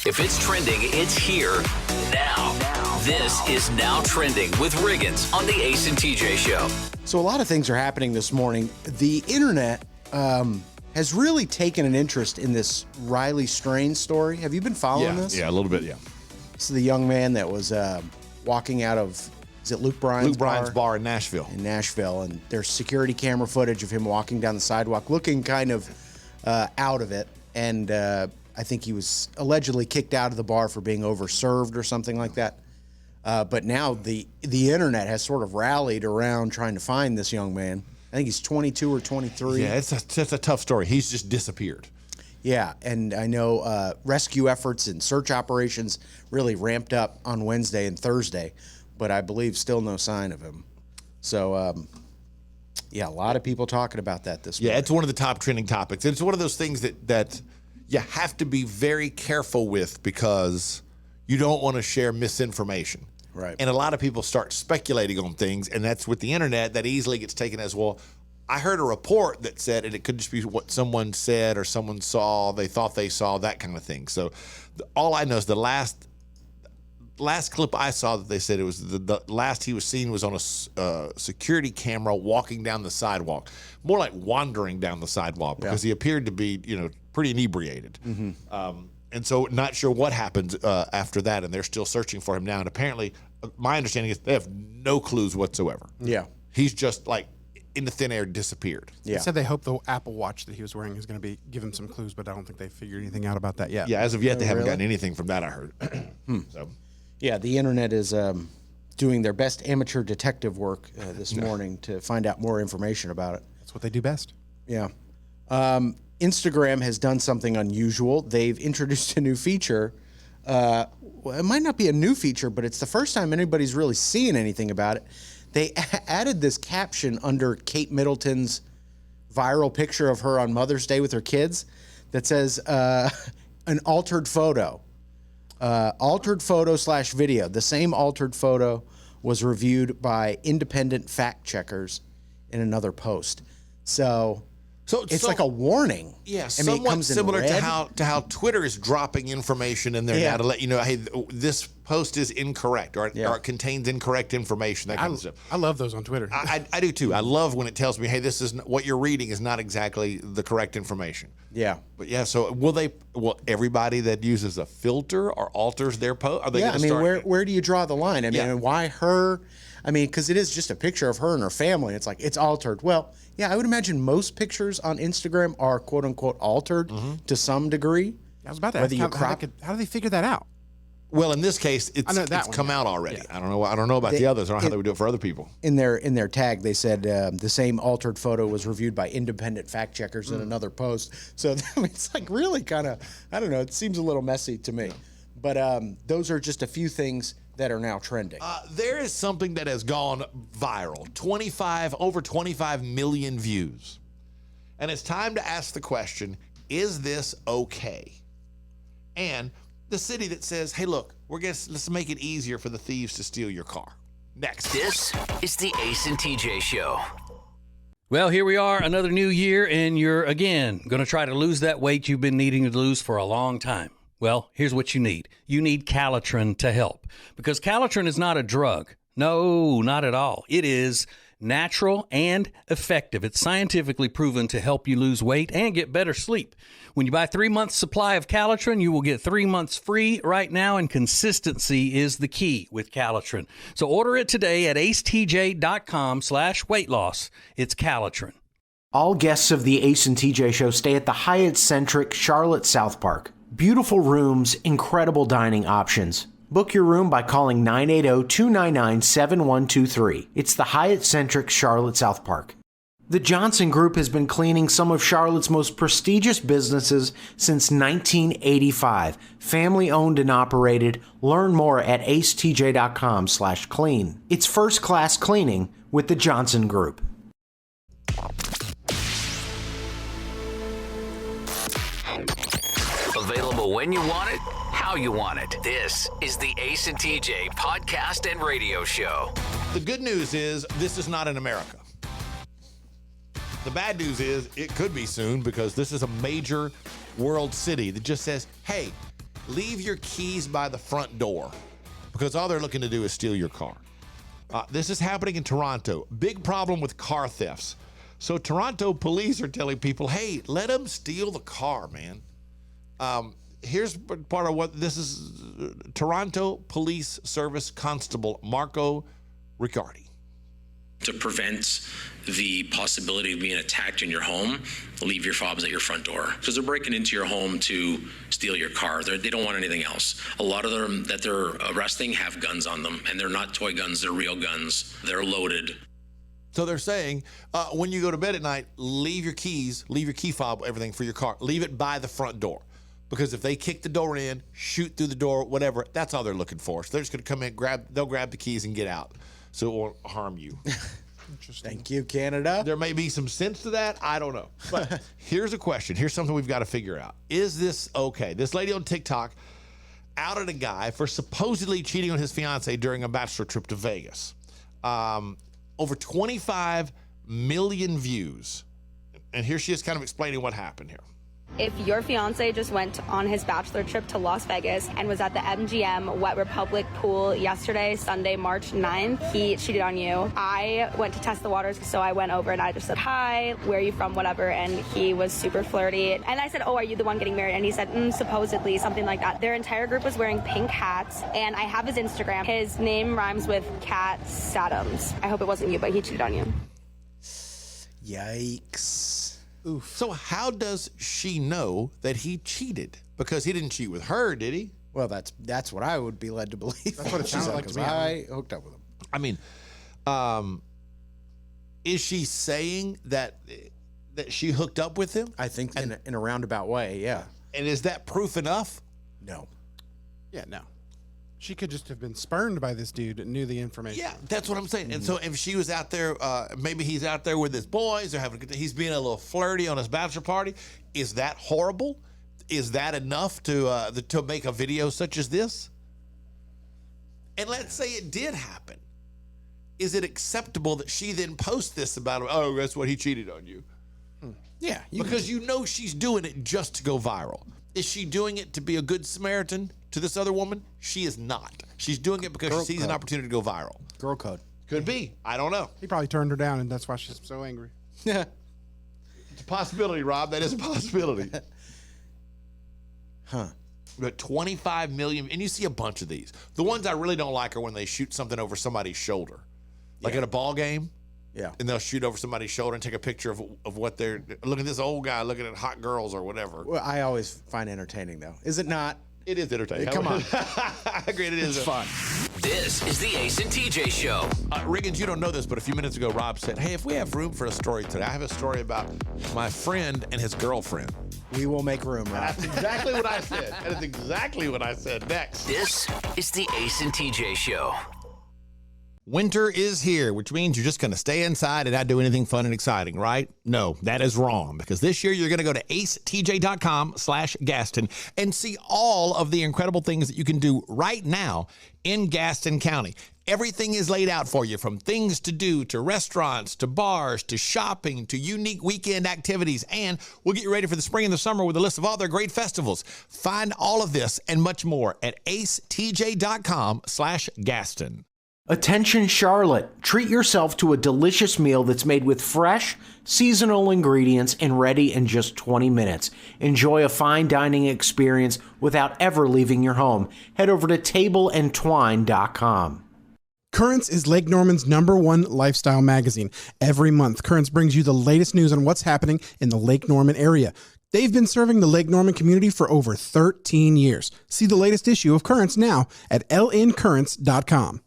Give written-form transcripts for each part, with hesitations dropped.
If it's trending, it's here now. This is Now Trending with Riggins on the Ace and TJ Show. So a lot of things are happening this morning. The internet has really taken an interest in this Riley Strain story. Have you been following this? Yeah, a little bit, yeah. This is the young man that was walking out of, is it Luke Bryan's bar in Nashville. And there's security camera footage of him walking down the sidewalk, looking kind of out of it. And I think he was allegedly kicked out of the bar for being overserved or something like that. But now the internet has sort of rallied around trying to find this young man. I think he's 22 or 23. Yeah, it's a tough story. He's just disappeared. Yeah, and I know rescue efforts and search operations really ramped up on Wednesday and Thursday, but I believe still no sign of him. So, yeah, a lot of people talking about that this morning. Yeah, it's one of the top trending topics. It's one of those things that you have to be very careful with because you don't want to share misinformation. Right. And a lot of people start speculating on things, and that's with the internet that easily gets taken as, well, I heard a report that said, and it could just be what someone said or someone saw, they thought they saw, that kind of thing. So all I know is the last clip I saw that they said it was the last he was seen was on a security camera walking down the sidewalk, more like wandering down the sidewalk because he appeared to be, pretty inebriated. Mm-hmm. And so not sure what happened after that, and they're still searching for him now. And apparently, my understanding is they have no clues whatsoever. Yeah. He's just like in the thin air disappeared. Yeah. They said they hope the Apple Watch that he was wearing is going to give him some clues, but I don't think they figured anything out about that yet. Yeah, as of yet, they haven't gotten anything from that, I heard. So, yeah, the internet is doing their best amateur detective work this morning to find out more information about it. That's what they do best. Yeah. Instagram has done something unusual. They've introduced a new feature. Well, it might not be a new feature, but it's the first time anybody's really seeing anything about it. They added this caption under Kate Middleton's viral picture of her on Mother's Day with her kids that says, an altered photo. Altered photo / video. The same altered photo was reviewed by independent fact checkers in another post. So it's like a warning. Yeah, I mean, it comes in similar red. to how Twitter is dropping information in there now to let you know, hey, this post is incorrect or it contains incorrect information, that kind of stuff. I love those on Twitter. I do too. I love when it tells me, hey, this is what you're reading is not exactly the correct information. Yeah. But yeah, so will everybody that uses a filter or alters their post, are they going to start? Where do you draw the line? I mean, why her? I mean, because it is just a picture of her and her family. It's like, it's altered. Well, yeah, I would imagine most pictures on Instagram are quote unquote altered to some degree. I was about to ask, how do they figure that out? Well, in this case, it's come out already. Yeah. I don't know about the others. I don't know how they would do it for other people. In their tag, they said the same altered photo was reviewed by independent fact checkers in another post. So it's like really kind of, I don't know, it seems a little messy to me. But those are just a few things that are now trending. There is something that has gone viral, over 25 million views. And it's time to ask the question, is this okay? And the city that says, hey, look, let's make it easier for the thieves to steal your car. Next. This is the Ace and TJ Show. Well, here we are, another new year, and you're, again, going to try to lose that weight you've been needing to lose for a long time. Well, here's what you need. You need Calitrin to help, because Calitrin is not a drug. No, not at all. It is natural and effective. It's scientifically proven to help you lose weight and get better sleep. When you buy 3 months supply of Calitrin, you will get 3 months free right now, and consistency is the key with Calitrin. So order it today at acetj.com/weight loss. It's Calitrin. All guests of the Ace and TJ Show stay at the Hyatt-centric Charlotte South Park. Beautiful rooms, incredible dining options. Book your room by calling 980-299-7123. It's the Hyatt-centric Charlotte South Park. The Johnson Group has been cleaning some of Charlotte's most prestigious businesses since 1985. Family owned and operated. Learn more at acetj.com/clean. It's first-class cleaning with the Johnson Group. Available when you want it, how you want it. This is the Ace and TJ podcast and radio show. The good news is this is not in America. The bad news is it could be soon, because this is a major world city that just says, hey, leave your keys by the front door because all they're looking to do is steal your car. This is happening in Toronto. Big problem with car thefts. So Toronto police are telling people, hey, let them steal the car, man. Here's part of what this is. Toronto Police Service Constable Marco Riccardi. To prevent the possibility of being attacked in your home, leave your fobs at your front door. Because they're breaking into your home to steal your car. They don't want anything else. A lot of them that they're arresting have guns on them, and they're not toy guns, they're real guns. They're loaded. So they're saying, when you go to bed at night, leave your keys, leave your key fob, everything for your car. Leave it by the front door. Because if they kick the door in, shoot through the door, whatever, that's all they're looking for. So they're just going to come in, they'll grab the keys and get out. So it won't harm you. Interesting. Thank you, Canada. There may be some sense to that. I don't know. But here's a question. Here's something we've got to figure out. Is this okay? This lady on TikTok outed a guy for supposedly cheating on his fiance during a bachelor trip to Vegas. Over 25 million views. And here she is kind of explaining what happened here. If your fiance just went on his bachelor trip to Las Vegas and was at the MGM Wet Republic pool yesterday, Sunday, March 9th, he cheated on you. I went to test the waters, so I went over and I just said, hi, where are you from, whatever, and he was super flirty. And I said, oh, are you the one getting married? And he said, supposedly, something like that. Their entire group was wearing pink hats, and I have his Instagram. His name rhymes with Cat Sadams. I hope it wasn't you, but he cheated on you. Yikes. Oof. So how does she know that he cheated? Because he didn't cheat with her, did he? Well, that's what I would be led to believe. That's what it sounded like to me. I hooked up with him. I mean, is she saying that she hooked up with him? I think in a roundabout way, yeah. And is that proof enough? No. Yeah, no. She could just have been spurned by this dude and knew the information. Yeah, that's what I'm saying. And so if she was out there, maybe he's out there with his boys, he's being a little flirty on his bachelor party. Is that horrible? Is that enough to make a video such as this? And let's say it did happen. Is it acceptable that she then posts this about him? Oh, that's what he cheated on you. Yeah. Because you know she's doing it just to go viral. Is she doing it to be a good Samaritan to this other woman? She is not. She's doing it because she sees an opportunity to go viral. Girl code. Could be. I don't know. He probably turned her down, and that's why she's so angry. Yeah. It's a possibility, Rob. That is a possibility. Huh. But 25 million, and you see a bunch of these. The ones I really don't like are when they shoot something over somebody's shoulder. Like at a ball game. Yeah. And they'll shoot over somebody's shoulder and take a picture of what they're, look at this old guy looking at hot girls or whatever. Well, I always find entertaining, though. Is it not? It is entertaining. Come on. I agree. It is fun. This is the Ace and TJ Show. Riggins, you don't know this, but a few minutes ago, Rob said, hey, if we have room for a story today, I have a story about my friend and his girlfriend. We will make room, Rob. That's exactly what I said. That is exactly what I said next. This is the Ace and TJ Show. Winter is here, which means you're just going to stay inside and not do anything fun and exciting, right? No, that is wrong, because this year you're going to go to acetj.com/Gaston and see all of the incredible things that you can do right now in Gaston County. Everything is laid out for you, from things to do, to restaurants, to bars, to shopping, to unique weekend activities, and we'll get you ready for the spring and the summer with a list of all their great festivals. Find all of this and much more at acetj.com/Gaston. Attention Charlotte, treat yourself to a delicious meal that's made with fresh, seasonal ingredients and ready in just 20 minutes. Enjoy a fine dining experience without ever leaving your home. Head over to tableandtwine.com. Currents is Lake Norman's #1 lifestyle magazine. Every month, Currents brings you the latest news on what's happening in the Lake Norman area. They've been serving the Lake Norman community for over 13 years. See the latest issue of Currents now at lncurrents.com.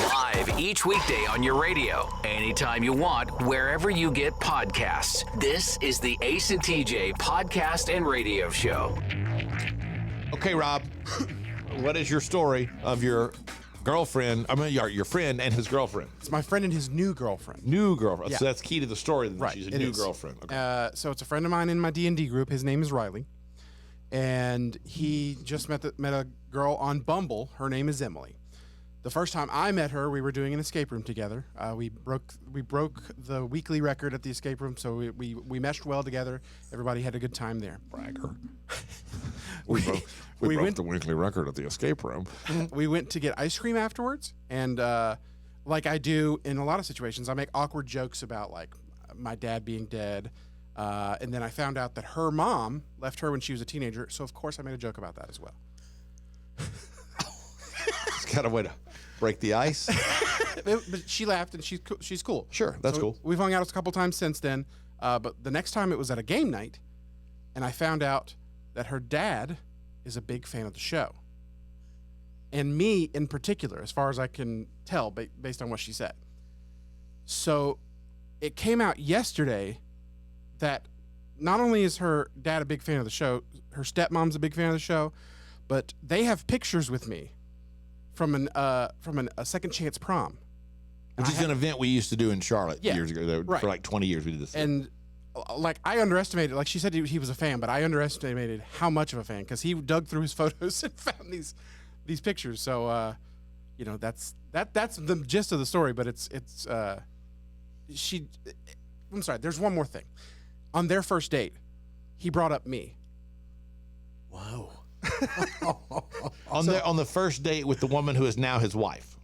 Live each weekday on your radio, anytime you want, wherever you get podcasts. This is the Ace and TJ podcast and radio show. Okay, Rob, what is your story of your girlfriend? I mean, your friend and his girlfriend. It's my friend and his new girlfriend. New girlfriend. Yeah. So that's key to the story. That Right, she's a it new is. girlfriend. Okay. So it's a friend of mine in my D&D group. His name is Riley. And he just met a girl on Bumble. Her name is Emily. The first time I met her, we were doing an escape room together. We broke the weekly record at the escape room, so we meshed well together. Everybody had a good time there. Bragger. we broke the weekly record at the escape room. We went to get ice cream afterwards, and like I do in a lot of situations, I make awkward jokes about like my dad being dead. And then I found out that her mom left her when she was a teenager, so of course I made a joke about that as well. It's kind of a way to break the ice. But she laughed, and she's cool. Sure, that's cool. We've hung out a couple times since then, but the next time it was at a game night, and I found out that her dad is a big fan of the show. And me in particular, as far as I can tell based on what she said. So it came out yesterday that not only is her dad a big fan of the show, her stepmom's a big fan of the show, but they have pictures with me from a second chance prom. Which is an event we used to do in Charlotte years ago. Right. For like 20 years we did this. And like I underestimated, like she said he was a fan, but I underestimated how much of a fan, because he dug through his photos and found these pictures. So that's the gist of the story, but I'm sorry, there's one more thing. On their first date, he brought up me. Whoa. On the first date with the woman who is now his wife.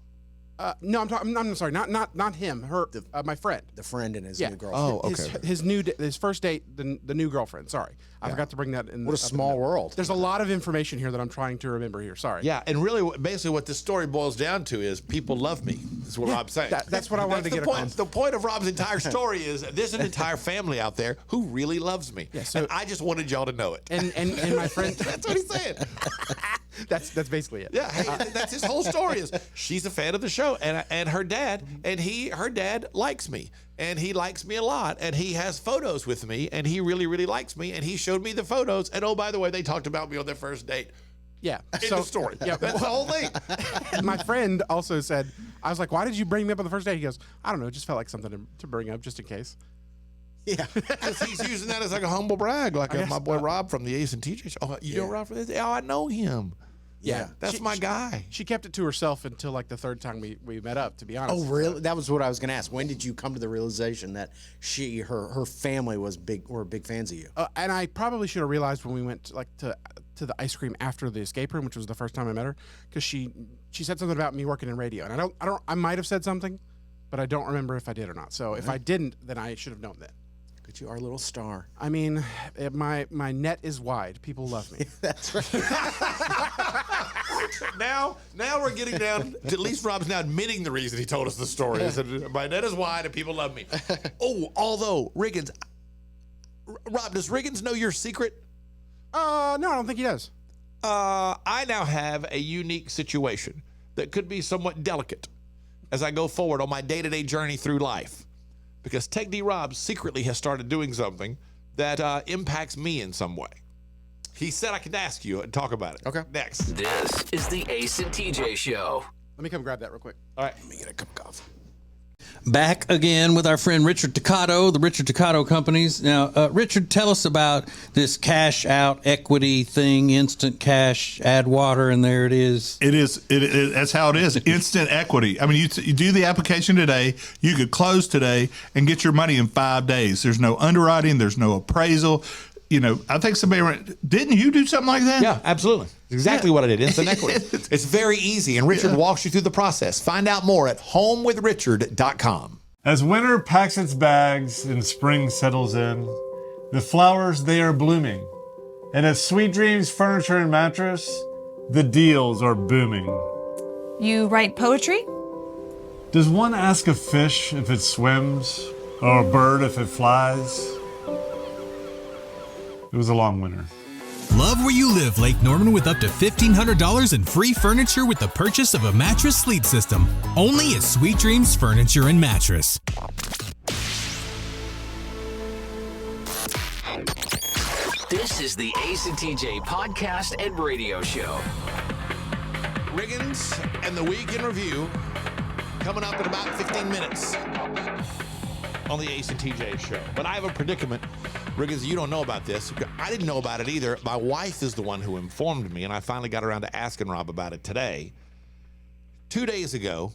No, I'm sorry, not him. Her, my friend. The friend and his Yeah. new girlfriend. Oh, okay. His first date, the new girlfriend. Sorry, I forgot to bring that in. What a small world. There's a lot of information here that I'm trying to remember here. Sorry. Yeah, and really, basically, what this story boils down to is people love me. That's what Rob's saying. That's what I wanted to get across. The point of Rob's entire story is there's an entire family out there who really loves me. Yeah, so- and I just wanted y'all to know it. And my friend. That's what he's saying. That's basically it. Yeah, hey, that's his whole story. Is she's a fan of the show, and her dad, and her dad likes me, and he likes me a lot, and he has photos with me, and he really, really likes me, and he showed me the photos, and oh, by the way, they talked about me on their first date. Yeah. In the story. Yeah, That's the whole thing. My friend also said, I was like, why did you bring me up on the first date? He goes, I don't know, it just felt like something to bring up just in case. Yeah. Because he's using that as like a humble brag, like my boy Rob from the Ace and TJ show. Oh, you know Rob from this? Oh, I know him. Yeah. That's my guy. She kept it to herself until like the third time we met up, to be honest. Oh, really? That was what I was going to ask. When did you come to the realization that her family were big fans of you? And I probably should have realized when we went to the ice cream after the escape room, which was the first time I met her, because she said something about me working in radio, and I might have said something, but I don't remember if I did or not. So if I didn't, then I should have known that. But you are a little star. I mean, my net is wide. People love me. That's right. Now we're getting down to at least Rob's now admitting the reason he told us the story. He said, my net is wide and people love me. Oh, although, Riggins, Rob, does Riggins know your secret? No, I don't think he does. I now have a unique situation that could be somewhat delicate as I go forward on my day-to-day journey through life. Because Tech D Rob secretly has started doing something that impacts me in some way. He said I could ask you and talk about it. Okay. Next. This is the Ace and TJ Show. Let me come grab that real quick. All right. Let me get a cup of coffee. Back again with our friend Richard Toccato, the Richard Toccato Companies. Now, Richard, tell us about this cash out equity thing, instant cash, add water, and there it is. It is. That's how it is. Instant equity. I mean, you do the application today, you could close today and get your money in 5 days. There's no underwriting. There's no appraisal. You know, I think didn't you do something like that? Yeah, absolutely. Exactly what I did. Instant equity. It's very easy, and Richard walks you through the process. Find out more at homewithrichard.com. As winter packs its bags and spring settles in, the flowers, they are blooming. And at Sweet Dreams Furniture and Mattress, the deals are booming. You write poetry? Does one ask a fish if it swims, or a bird if it flies? It was a long winter. Love where you live, Lake Norman, with up to $1,500 in free furniture with the purchase of a mattress sleep system. Only at Sweet Dreams Furniture and Mattress. This is the Ace and TJ podcast and radio show. Riggins and the Week in Review coming up in about 15 minutes on the Ace and TJ show. But I have a predicament. Riggins, you don't know about this. I didn't know about it either. My wife is the one who informed me, and I finally got around to asking Rob about it today. 2 days ago,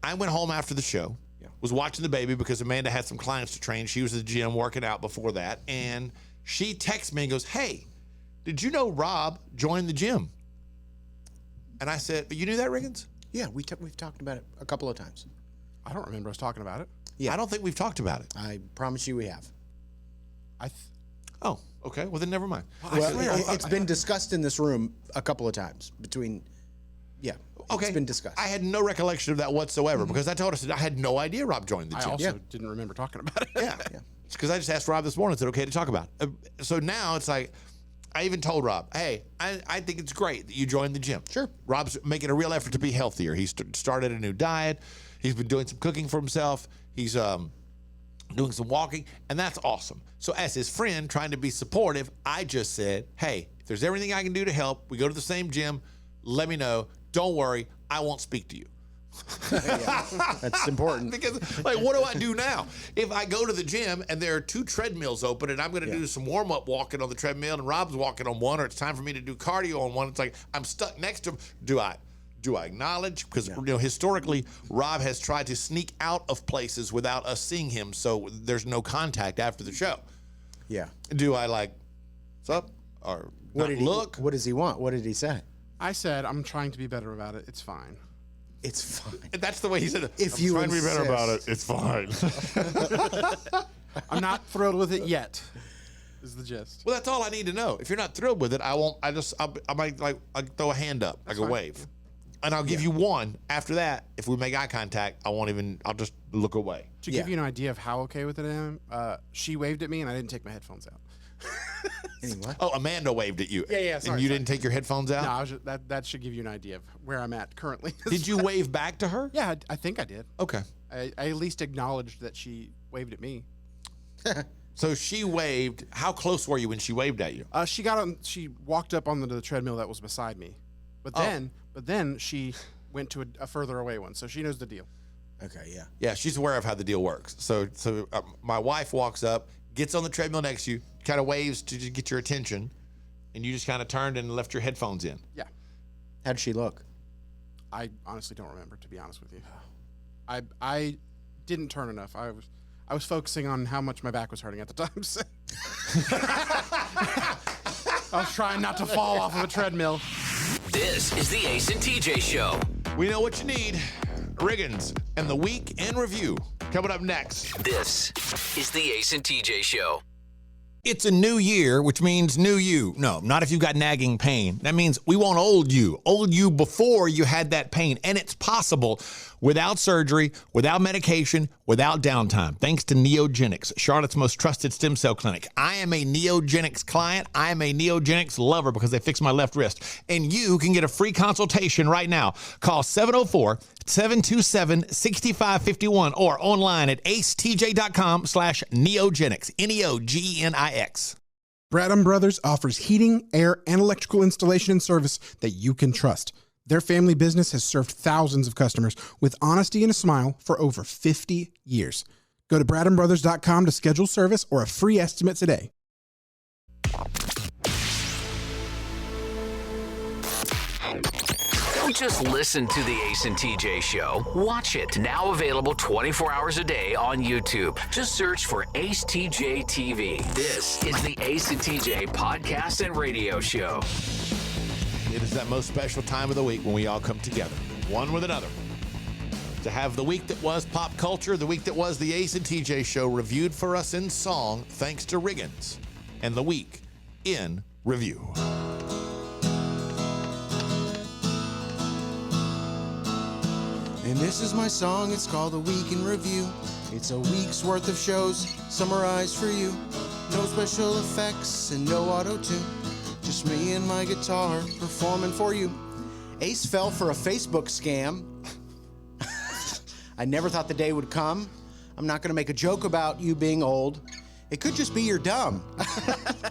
I went home after the show, was watching the baby because Amanda had some clients to train. She was at the gym working out before that. And she texts me and goes, hey, did you know Rob joined the gym? And I said, you knew that, Riggins? Yeah, we've talked about it a couple of times. I don't remember us talking about it. Yeah. I don't think we've talked about it. I promise you we have. Oh, okay. Well, then never mind. Well, it's been discussed in this room a couple of times okay. It's been discussed. I had no recollection of that whatsoever because I told us that I had no idea Rob joined the I gym. also didn't remember talking about it. Yeah. It's because I just asked Rob this morning, is it okay to talk about it? So now it's like, I even told Rob, hey, I think it's great that you joined the gym. Sure. Rob's making a real effort to be healthier. He's started a new diet. He's been doing some cooking for himself. He's doing some walking, and that's awesome. So as his friend trying to be supportive, I just said, hey, if there's everything I can do to help, we go to the same gym, let me know. Don't worry, I won't speak to you. That's important. Because, like, what do I do now? If I go to the gym and there are 2 treadmills open and I'm going to do some warm-up walking on the treadmill and Rob's walking on one, or it's time for me to do cardio on one, it's like I'm stuck next to him. Do I acknowledge? Because historically, Rob has tried to sneak out of places without us seeing him, so there's no contact after the show. Yeah. Do I what's up? Or look? What does he want? What did he say? I said, I'm trying to be better about it. It's fine. It's fine. That's the way he said it. If I'm you trying to be better about it. insist. It's fine. I'm not thrilled with it yet, is the gist. Well, that's all I need to know. If you're not thrilled with it, I won't. I might I throw a hand up, like a wave, and I'll give you one. After that, if we make eye contact, I'll just look away. To give you an idea of how okay with it I am, she waved at me and I didn't take my headphones out. Anyway. Oh, Amanda waved at you. Yeah. And you didn't take your headphones out? No, I was that should give you an idea of where I'm at currently. Did you wave back to her? Yeah, I think I did. Okay. I at least acknowledged that she waved at me. So she waved. How close were you when she waved at you? She walked up on the treadmill that was beside me, but then she went to a further away one, so she knows the deal. Okay, yeah. Yeah, she's aware of how the deal works. So my wife walks up, gets on the treadmill next to you, kind of waves to just get your attention, and you just kind of turned and left your headphones in. Yeah. How'd she look? I honestly don't remember, to be honest with you. I didn't turn enough. I was focusing on how much my back was hurting at the time. So. I was trying not to fall off of a treadmill. This is the Ace and TJ Show. We know what you need. Riggins and the Week in Review. Coming up next. This is the Ace and TJ Show. It's a new year, which means new you. No, not if you've got nagging pain. That means we want old you before you had that pain. And it's possible without surgery, without medication, without downtime. Thanks to Neogenics, Charlotte's most trusted stem cell clinic. I am a Neogenics client. I am a Neogenics lover because they fixed my left wrist. And you can get a free consultation right now. Call 704-727-6551 or online at acetj.com/neogenics. Neogenics. Bradham Brothers offers heating, air, and electrical installation and service that you can trust. Their family business has served thousands of customers with honesty and a smile for over 50 years. Go to bradhambrothers.com to schedule service or a free estimate today. Don't just listen to the Ace and TJ Show. Watch it. Now available 24 hours a day on YouTube. Just search for Ace TJ TV. This is the Ace and TJ podcast and radio show. It is that most special time of the week when we all come together, one with another, to have the week that was pop culture, the week that was the Ace and TJ Show reviewed for us in song, thanks to Riggins, and the week in review. And this is my song, it's called The Week in Review. It's a week's worth of shows summarized for you. No special effects and no auto-tune. Just me and my guitar performing for you. Ace fell for a Facebook scam. I never thought the day would come. I'm not going to make a joke about you being old. It could just be you're dumb.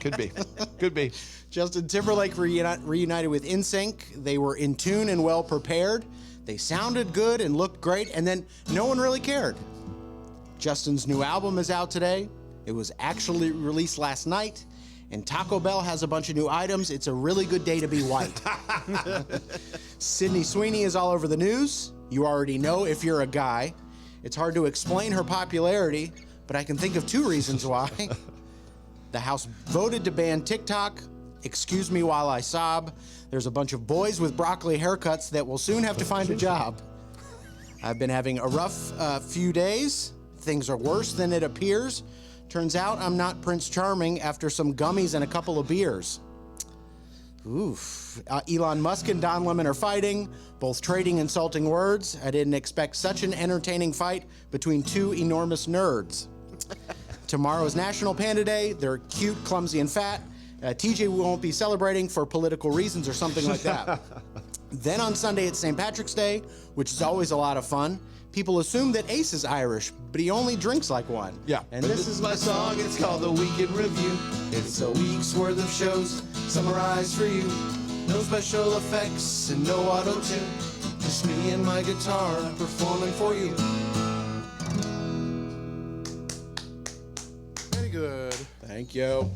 Could be. Could be. Justin Timberlake reunited with NSYNC. They were in tune and well prepared. They sounded good and looked great, and then no one really cared. Justin's new album is out today. It was actually released last night, And Taco Bell has a bunch of new items. It's a really good day to be white. Sydney Sweeney is all over the news. You already know if you're a guy. It's hard to explain her popularity, but I can think of 2 reasons why. The House voted to ban TikTok. Excuse me while I sob. There's a bunch of boys with broccoli haircuts that will soon have to find a job. I've been having a rough few days. Things are worse than it appears. Turns out I'm not Prince Charming after some gummies and a couple of beers. Oof. Elon Musk and Don Lemon are fighting, both trading insulting words. I didn't expect such an entertaining fight between 2 enormous nerds. Tomorrow is National Panda Day. They're cute, clumsy, and fat. TJ won't be celebrating for political reasons or something like that. Then on Sunday, it's St. Patrick's Day, which is always a lot of fun. People assume that Ace is Irish, but he only drinks like one. Yeah. And this is my song. It's called The Week in Review. It's a week's worth of shows summarized for you. No special effects and no auto-tune. Just me and my guitar performing for you. Very good. Thank you.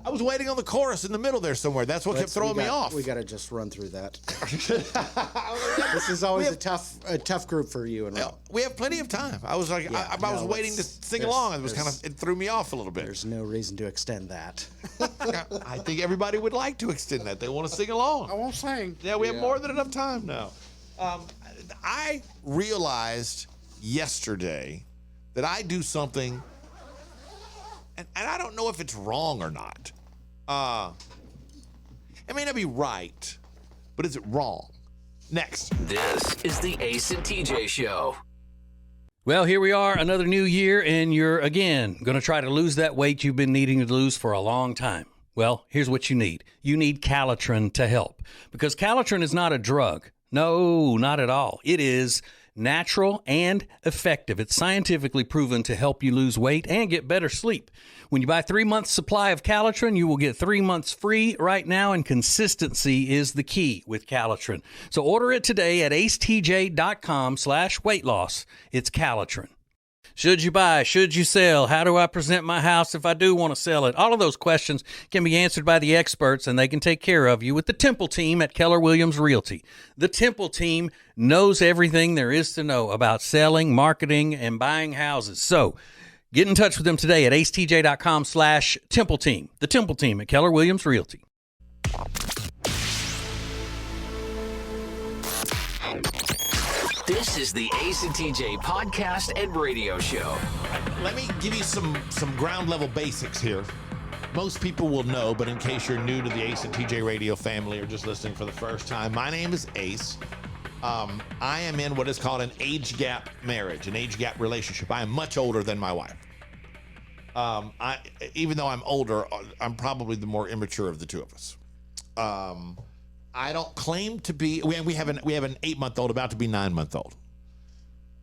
I was waiting on the chorus in the middle there somewhere. That's what kept throwing me off. We got to just run through that. This is always a tough group for you and Rob. We have plenty of time. I was like, I was waiting to sing along. It threw me off a little bit. There's no reason to extend that. I think everybody would like to extend that. They want to sing along. I won't sing. Yeah, we have more than enough time now. I realized yesterday that I do something, and I don't know if it's wrong or not. It may not be right, but is it wrong? Next. This is the Ace and TJ Show. Well, here we are, another new year, and you're, again, going to try to lose that weight you've been needing to lose for a long time. Well, here's what you need. You need Calitrin to help, because Calitrin is not a drug. No, not at all. It is natural and effective. It's scientifically proven to help you lose weight and get better sleep. When you buy 3 months supply of Calitrin, you will get 3 months free right now, and consistency is the key with Calitrin. So order it today at acetj.com/weight loss. It's Calitrin. Should you buy? Should you sell? How do I present my house if I do want to sell it? All of those questions can be answered by the experts, and they can take care of you with the Temple team at Keller Williams Realty. The Temple team knows everything there is to know about selling, marketing, and buying houses. So get in touch with them today at acetj.com/Temple team. The Temple team at Keller Williams Realty. This is the Ace and TJ podcast and radio show. Let me give you some ground level basics here. Most people will know, but in case you're new to the Ace and TJ radio family or just listening for the first time, my name is Ace. I am in what is called an age gap marriage, an age gap relationship. I am much older than my wife. Even though I'm older, I'm probably the more immature of the two of us. I don't claim to be. We have an 8-month-old about to be 9-month-old.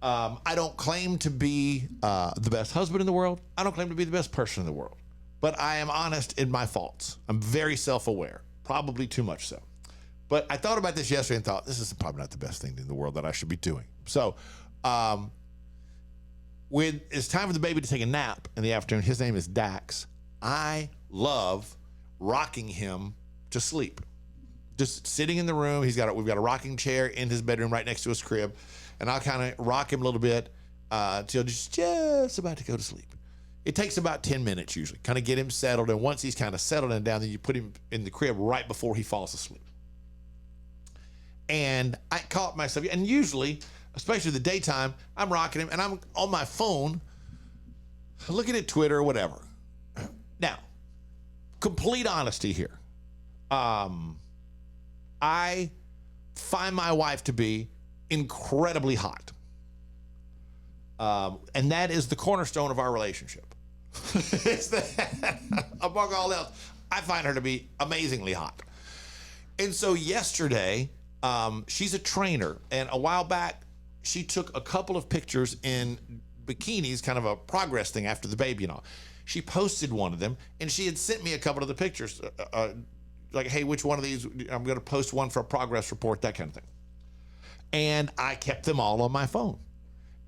I don't claim to be the best husband in the world. I don't claim to be the best person in the world. But I am honest in my faults. I'm very self-aware, probably too much so. But I thought about this yesterday and thought, this is probably not the best thing in the world that I should be doing. So when it's time for the baby to take a nap in the afternoon, his name is Dax. I love rocking him to sleep. Just sitting in the room. We've got a rocking chair in his bedroom right next to his crib. And I'll kind of rock him a little bit till just about to go to sleep. It takes about 10 minutes usually, kind of get him settled. And once he's kind of settled and down, then you put him in the crib right before he falls asleep. And I caught myself, and usually, especially the daytime, I'm rocking him and I'm on my phone looking at Twitter or whatever. Now, complete honesty here. I find my wife to be incredibly hot. And that is the cornerstone of our relationship. Among all else, I find her to be amazingly hot. And so yesterday, she's a trainer. And a while back, she took a couple of pictures in bikinis, kind of a progress thing after the baby and all. She posted one of them, and she had sent me a couple of the pictures. Like, hey, which one of these? I'm going to post one for a progress report, that kind of thing. And I kept them all on my phone.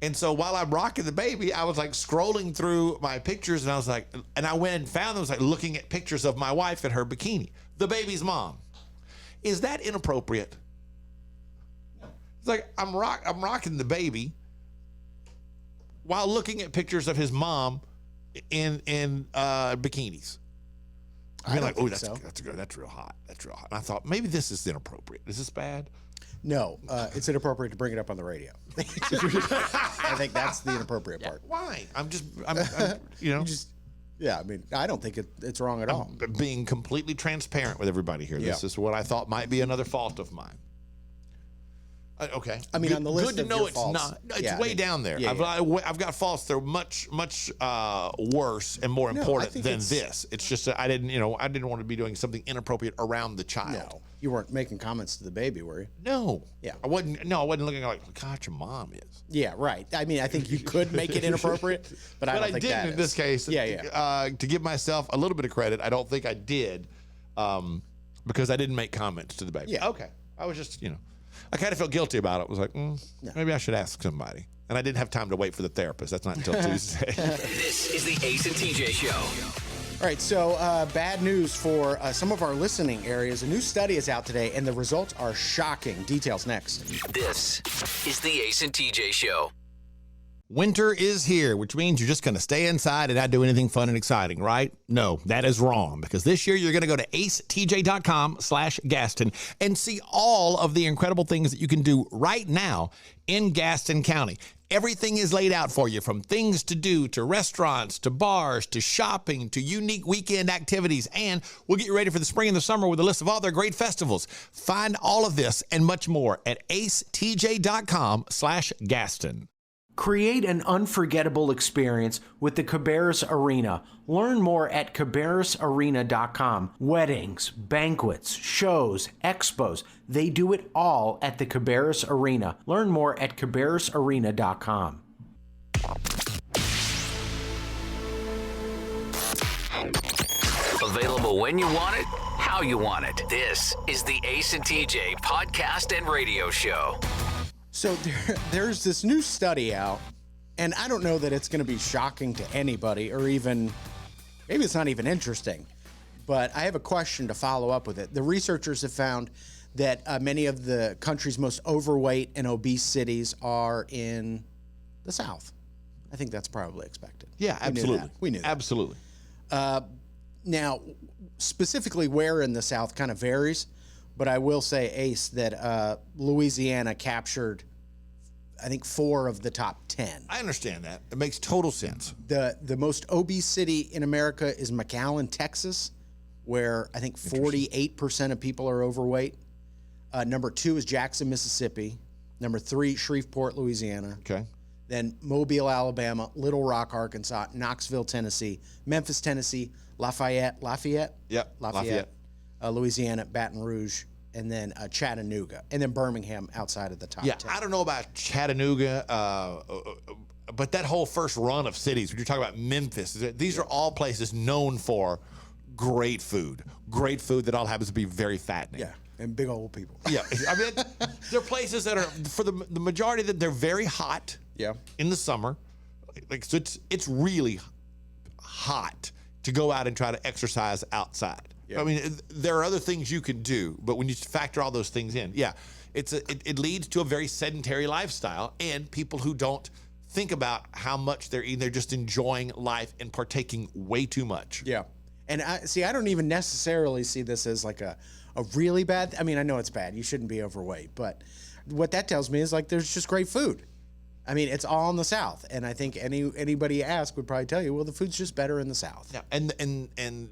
And so while I'm rocking the baby, I was like scrolling through my pictures, and I was like, and I went and found them, I was like looking at pictures of my wife in her bikini, the baby's mom. Is that inappropriate? It's like I'm rocking the baby while looking at pictures of his mom in bikinis. I mean, like, oh, that's good. That's real hot. That's real hot. And I thought maybe this is inappropriate. Is this bad? No, it's inappropriate to bring it up on the radio. I think that's the inappropriate part. Why? I'm you know. Yeah, I mean, I don't think it's wrong at all. I'm being completely transparent with everybody here. This is what I thought might be another fault of mine. Okay. I mean, on the list good to of know your it's faults, not. It's way down there. I've got faults that are much worse and more important than this. It's just that I didn't want to be doing something inappropriate around the child. No, you weren't making comments to the baby, were you? No. Yeah. I wasn't looking like, God, your mom is. Yeah, right. I mean, I think you could make it inappropriate, but I don't think didn't in this case. To give myself a little bit of credit, I don't think I did, because I didn't make comments to the baby. Yeah. Okay. I was just, I kind of felt guilty about it. I was like, maybe I should ask somebody. And I didn't have time to wait for the therapist. That's not until Tuesday. This is the Ace and TJ Show. All right, so bad news for some of our listening areas. A new study is out today, and the results are shocking. Details next. This is the Ace and TJ Show. Winter is here, which means you're just going to stay inside and not do anything fun and exciting, right? No, that is wrong, because this year you're going to go to acetj.com/Gaston and see all of the incredible things that you can do right now in Gaston County. Everything is laid out for you, from things to do, to restaurants, to bars, to shopping, to unique weekend activities. And we'll get you ready for the spring and the summer with a list of all their great festivals. Find all of this and much more at acetj.com/Gaston. Create an unforgettable experience with the Cabarrus Arena. Learn more at cabarrusarena.com. Weddings, banquets, shows, expos, they do it all at the Cabarrus Arena. Learn more at cabarrusarena.com. Available when you want it, how you want it. This is the Ace and TJ podcast and radio show. So there's this new study out, and I don't know that it's going to be shocking to anybody, or even, maybe it's not even interesting, but I have a question to follow up with it. The researchers have found that many of the country's most overweight and obese cities are in the South. I think that's probably expected. Yeah, absolutely. We knew that. Absolutely. Now, specifically where in the South kind of varies, but I will say, Ace, that Louisiana captured, I think, 4 of the top 10. I understand that. It makes total sense. The most obese city in America is McAllen, Texas, where I think 48% of people are overweight. Number 2 is Jackson, Mississippi. Number 3, Shreveport, Louisiana. Okay. Then Mobile, Alabama, Little Rock, Arkansas, Knoxville, Tennessee, Memphis, Tennessee, Lafayette. Yep. Lafayette. Louisiana, Baton Rouge, and then Chattanooga, and then Birmingham outside of the top 10. I don't know about Chattanooga, but that whole first run of cities, when you're talking about Memphis, these are all places known for great food that all happens to be very fattening. Yeah, and big old people. Yeah, I mean, they're places that are, for the majority of them, they're very hot. Yeah. In the summer, so it's really hot to go out and try to exercise outside. Yeah. I mean, there are other things you can do, but when you factor all those things in, it leads to a very sedentary lifestyle, and people who don't think about how much they're eating, they're just enjoying life and partaking way too much. Yeah. And I don't even necessarily see this as like a really bad, I mean, I know it's bad. You shouldn't be overweight, but what that tells me is like there's just great food. I mean, it's all in the South, and I think anybody you ask would probably tell you, well, the food's just better in the South. Yeah, and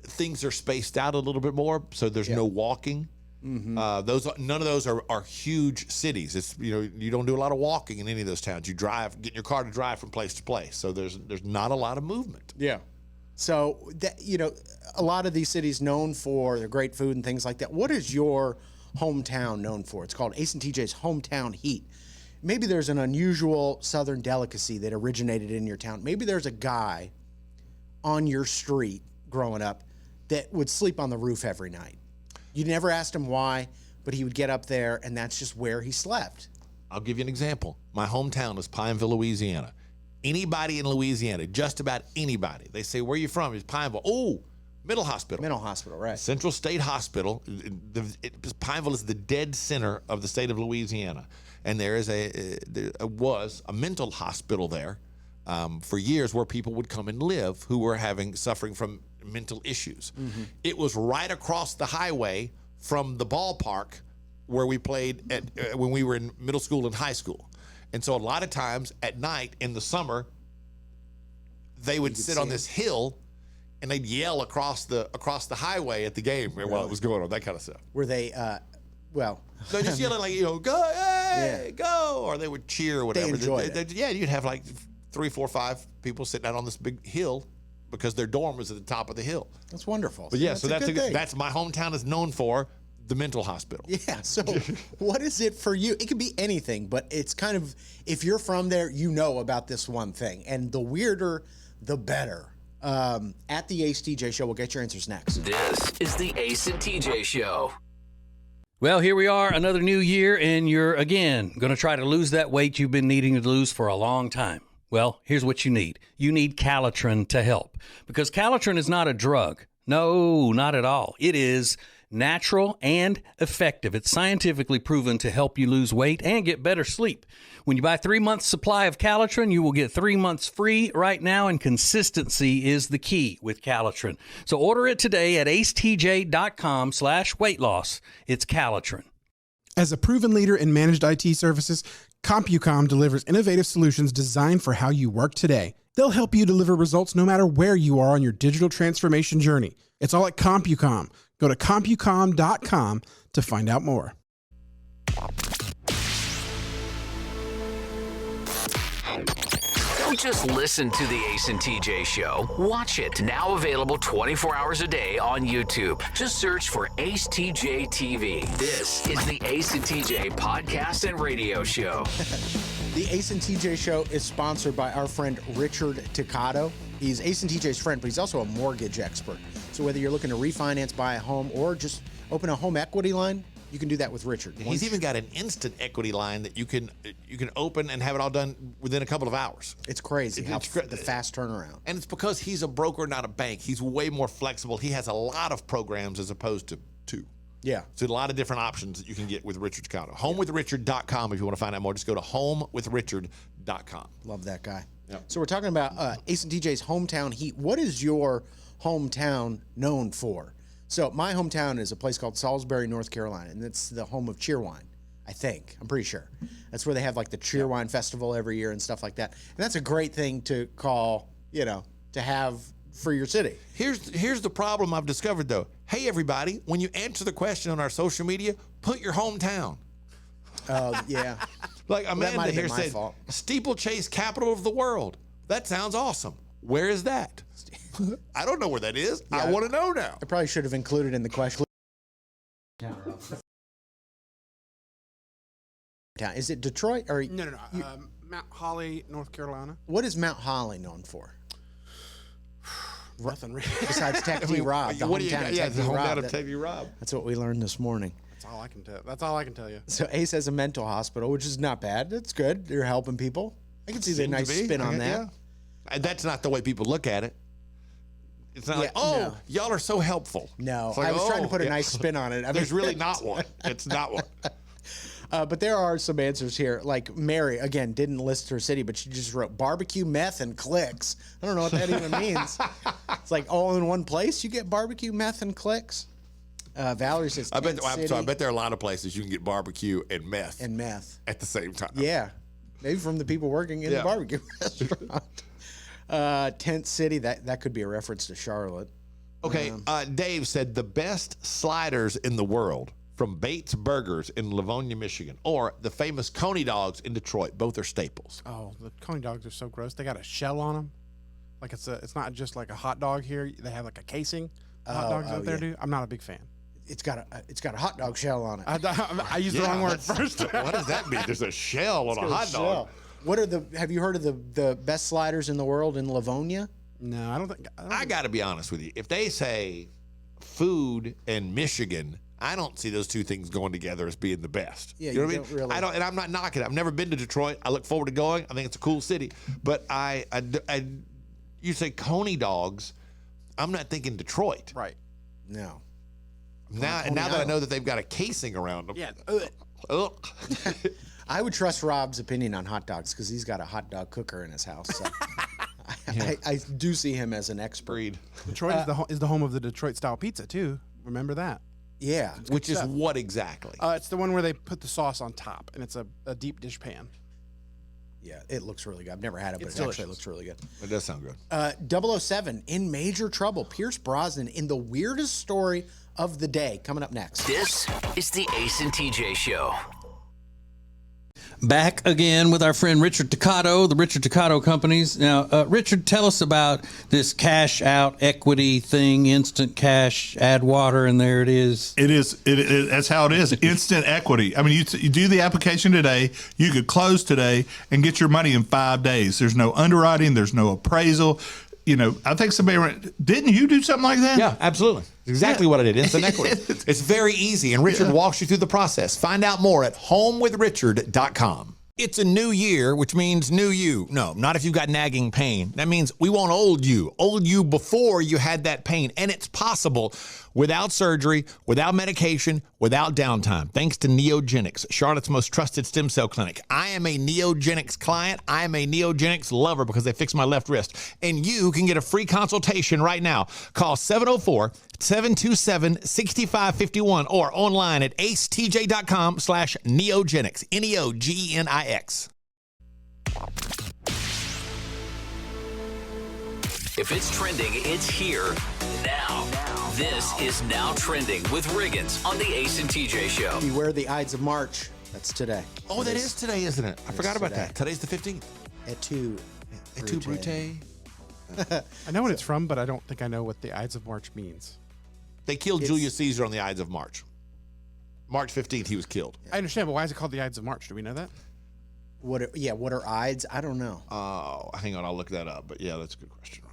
things are spaced out a little bit more, so there's no walking. Mm-hmm. None of those are huge cities. It's you don't do a lot of walking in any of those towns. You drive, get in your car to drive from place to place. So there's not a lot of movement. Yeah. So that a lot of these cities known for their great food and things like that. What is your hometown known for? It's called Ace and TJ's Hometown Heat. Maybe there's an unusual Southern delicacy that originated in your town. Maybe there's a guy on your street growing up that would sleep on the roof every night. You never asked him why, but he would get up there, and that's just where he slept. I'll give you an example. My hometown is Pineville, Louisiana. Anybody in Louisiana, just about anybody, they say, where are you from? It's Pineville. Oh, Middle Hospital. Mental hospital, right. Central State Hospital. Pineville is the dead center of the state of Louisiana. And there was a mental hospital there for years where people would come and live who were suffering from mental issues. Mm-hmm. It was right across the highway from the ballpark where we played when we were in middle school and high school. And so a lot of times at night in the summer, they would sit on this hill and they'd yell across the highway at the game while it was going on, that kind of stuff. Were they, they're just yelling like, go, hey, go, or they would cheer or whatever. They enjoyed it. Yeah, you'd have like 3, 4, 5 people sitting out on this big hill because their dorm was at the top of the hill. That's wonderful. But yeah, that's my hometown is known for the mental hospital. Yeah, so what is it for you? It could be anything, but it's kind of, if you're from there, you know about this one thing. And the weirder, the better. At the Ace TJ Show, we'll get your answers next. This is the Ace and TJ Show. Well, here we are, another new year, and you're, again, going to try to lose that weight you've been needing to lose for a long time. Well, here's what you need. You need Calitrin to help, because Calitrin is not a drug. No, not at all. It is natural and effective. It's scientifically proven to help you lose weight and get better sleep. When you buy 3 months supply of Calitrin, you will get 3 months free right now, and consistency is the key with Calitrin. So order it today at acetj.com/weight loss. It's Calitrin. As a proven leader in managed IT services, CompuCom delivers innovative solutions designed for how you work today. They'll help you deliver results no matter where you are on your digital transformation journey. It's all at CompuCom. Go to CompuCom.com to find out more. Don't just listen to the Ace and TJ Show. Watch it. Now available 24 hours a day on YouTube. Just search for Ace TJ TV. This is the Ace and TJ podcast and radio show. The Ace and TJ Show is sponsored by our friend Richard Ticcato. He's Ace and TJ's friend, but he's also a mortgage expert. So whether you're looking to refinance, buy a home, or just open a home equity line, you can do that with Richard. He's even got an instant equity line that you can open and have it all done within a couple of hours. It's crazy the fast turnaround. And it's because he's a broker, not a bank. He's way more flexible. He has a lot of programs as opposed to two. Yeah. So a lot of different options that you can get with Richard Ticcato. HomewithRichard.com if you want to find out more. Just go to HomewithRichard.com. Love that guy. Yep. So we're talking about Ace and TJ's hometown heat. What is your hometown known for? So my hometown is a place called Salisbury, North Carolina, and it's the home of Cheerwine, I think. I'm pretty sure. That's where they have like the Cheerwine Festival every year and stuff like that. And that's a great thing to call, to have for your city. Here's the problem I've discovered, though. Hey, everybody, when you answer the question on our social media, put your hometown. Yeah. Like Amanda here said, steeplechase capital of the world. That sounds awesome. Where is that? I don't know where that is. Yeah, I want to know now. I probably should have included in the question. Is it Detroit or No. Mount Holly, North Carolina. What is Mount Holly known for? Nothing really. Besides Tech V Rob, the hometown of Tech V Rob. That's what we learned this morning. That's all I can tell. That's all I can tell you. So Ace has a mental hospital, which is not bad. That's good. You're helping people. I can see the nice spin on that. Yeah. And that's not the way people look at it. It's not y'all are so helpful. No, like, I was trying to put a nice spin on it. There's really not one. It's not one. But there are some answers here. Like Mary, again, didn't list her city, but she just wrote barbecue, meth, and clicks. I don't know what that even means. It's like all in one place. You get barbecue, meth, and clicks. Valerie says I bet there are a lot of places you can get barbecue and meth. At the same time. Yeah. Maybe from the people working in the barbecue restaurant. Tent City, that could be a reference to Charlotte. Okay, Dave said the best sliders in the world from Bates Burgers in Livonia, Michigan, or the famous Coney Dogs in Detroit. Both are staples. Oh, the Coney Dogs are so gross. They got a shell on them. Like it's not just like a hot dog here. They have like a casing. Hot dogs out there do. I'm not a big fan. It's got a hot dog shell on it. I used the wrong word first. What does that mean? There's a shell on a hot dog. Have you heard of the best sliders in the world in Livonia? No, I don't think. I got to be honest with you. If they say food in Michigan, I don't see those two things going together as being the best. Yeah, you know you what I mean? don't really. I don't, and I'm not knocking it. I've never been to Detroit. I look forward to going. I think it's a cool city. But you say Coney dogs, I'm not thinking Detroit. Right. No. Now that I know that they've got a casing around them. Yeah. Ugh. I would trust Rob's opinion on hot dogs because he's got a hot dog cooker in his house. So I do see him as an expert. Detroit is the home of the Detroit style pizza too. Remember that? Yeah. Which is what exactly? It's the one where they put the sauce on top, and it's a deep dish pan. Yeah, it looks really good. I've never had it, but It's it actually delicious. looks really good. It does sound good. 007 in major trouble. Pierce Brosnan in the weirdest story of the day. Coming up next. This is the Ace and TJ Show. Back again with our friend Richard Toccato, the Richard Toccato Companies. Now, Richard, tell us about this cash out equity thing, instant cash, add water, and there it is. It is. That's how it is. Instant equity. I mean, you do the application today. You could close today and get your money in 5 days. There's no underwriting. There's no appraisal. You know, I think didn't you do something like that? Yeah, absolutely. Exactly what I did. Instant equity. It's very easy, and Richard walks you through the process. Find out more at homewithrichard.com. It's a new year, which means new you. No, not if you've got nagging pain. That means we want old you before you had that pain. And it's possible without surgery, without medication, without downtime, thanks to Neogenics, Charlotte's most trusted stem cell clinic. I am a Neogenics client. I am a Neogenics lover because they fixed my left wrist. And you can get a free consultation right now. Call 704-727-6551 or online at acetj.com/neogenics, Neogenics. If it's trending, it's here now. This is Now Trending with Riggins on the Ace and TJ Show. Beware the Ides of March. That's today. Oh, that is today, isn't it? I forgot about today. that. Today's the 15th. Et tu, Brute. I know what it's from, but I don't think I know what the Ides of March means. They killed Julius Caesar on the Ides of March. March 15th, he was killed. I understand, but why is it called the Ides of March? Do we know that? What are Ides? I don't know. Oh, hang on. I'll look that up. But yeah, that's a good question, Rob.